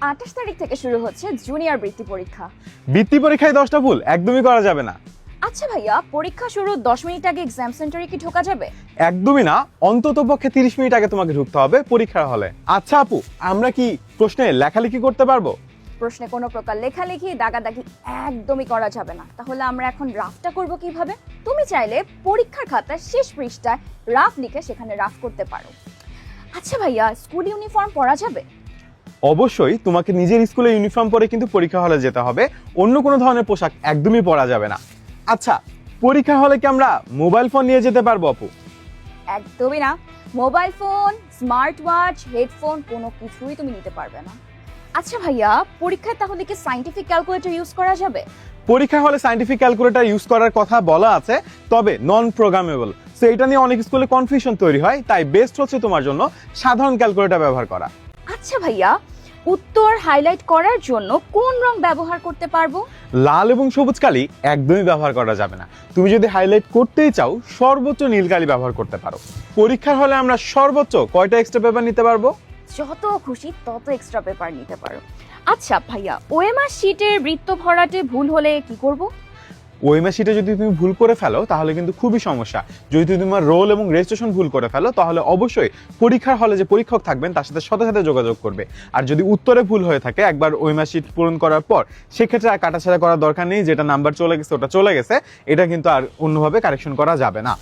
28 তারিখ থেকে শুরু হচ্ছে জুনিয়র বৃত্তি পরীক্ষা। বৃত্তি পরীক্ষায় 10টা ভুল একদমই করা যাবে না। আচ্ছা ভাইয়া, পরীক্ষা শুরু 10 মিনিট আগে এক্সাম সেন্টারে কি ঢোকা যাবে? একদমই না, অন্তত পক্ষে 30 মিনিট আগে তোমাকে ঢুকতে হবে পরীক্ষার হলে। আচ্ছা আপু, আমরা কি প্রশ্নে লেখালেখি করতে পারবো? প্রশ্নে কোনো প্রকার লেখালেখি দাগাদাগি একদমই করা যাবে না। তাহলে আমরা এখন রাফটা করব কিভাবে? তুমি চাইলে পরীক্ষার খাতার শেষ পৃষ্ঠায় রাফ লিখে সেখানে রাফ করতে পারো। আচ্ছা ভাইয়া, স্কুল ইউনিফর্ম পরা যাবে? অবশ্যই তোমাকে নিজের স্কুলে ইউনিফর্ম পরে কিন্তু পরীক্ষা হলে যেতে হবে, অন্য কোনো ধরনের পোশাক একদমই পরা যাবে না। আচ্ছা, পরীক্ষা হলে কি আমরা মোবাইল ফোন নিয়ে যেতে পারবো আপু? একদমই না। Mobile phone, smart watch, headphone কোনো কিছুই তুমি নিতে পারবে না। আচ্ছা ভাইয়া, পরীক্ষায় তাহলে কি সায়েন্টিফিক ক্যালকুলেটর ইউজ করা যাবে? পরীক্ষা হলে সায়েন্টিফিক ক্যালকুলেটর ইউজ করার কথা বলা আছে, তবে নন প্রোগ্রামেবল। সো এটা নিয়ে অনেক স্কুলে কনফিউশন তৈরি হয়, তাই বেস্ট হচ্ছে তোমার জন্য সাধারণ ক্যালকুলেটর ব্যবহার করা। আচ্ছা ভাইয়া, উত্তর হাইলাইট করার জন্য কোন রং ব্যবহার করতে পারবো? লাল এবং সবুজ কালি একদমই ব্যবহার করা যাবে না। তুমি যদি হাইলাইট করতেই চাও, সর্বোচ্চ নীল কালি ব্যবহার করতে পারো। পরীক্ষার হলে আমরা সর্বোচ্চ কয়টা এক্সট্রা পেপার নিতে পারবো? যত খুশি তত এক্সট্রা পেপার নিতে পারো। আচ্ছা ভাইয়া, ওএমআর শিটের বৃত্ত ভরাটে ভুল হলে কি করব? ওএমআর শিটে যদি তুমি ভুল করে ফেলো তাহলে কিন্তু খুবই সমস্যা। যদি তুমি তোমার রোল এবং রেজিস্ট্রেশন ভুল করে ফেলো তাহলে অবশ্যই পরীক্ষার হলে যে পরীক্ষক থাকবেন তার সাথে সাথে সাথে যোগাযোগ করবে। আর যদি উত্তরে ভুল হয়ে থাকে একবার ওএমআর শিট পূরণ করার পর, সেক্ষেত্রে আর কাটাছাড়া করার দরকার নেই। যেটা নাম্বার চলে গেছে ওটা চলে গেছে, এটা কিন্তু আর অন্যভাবে কারেকশন করা যাবে না।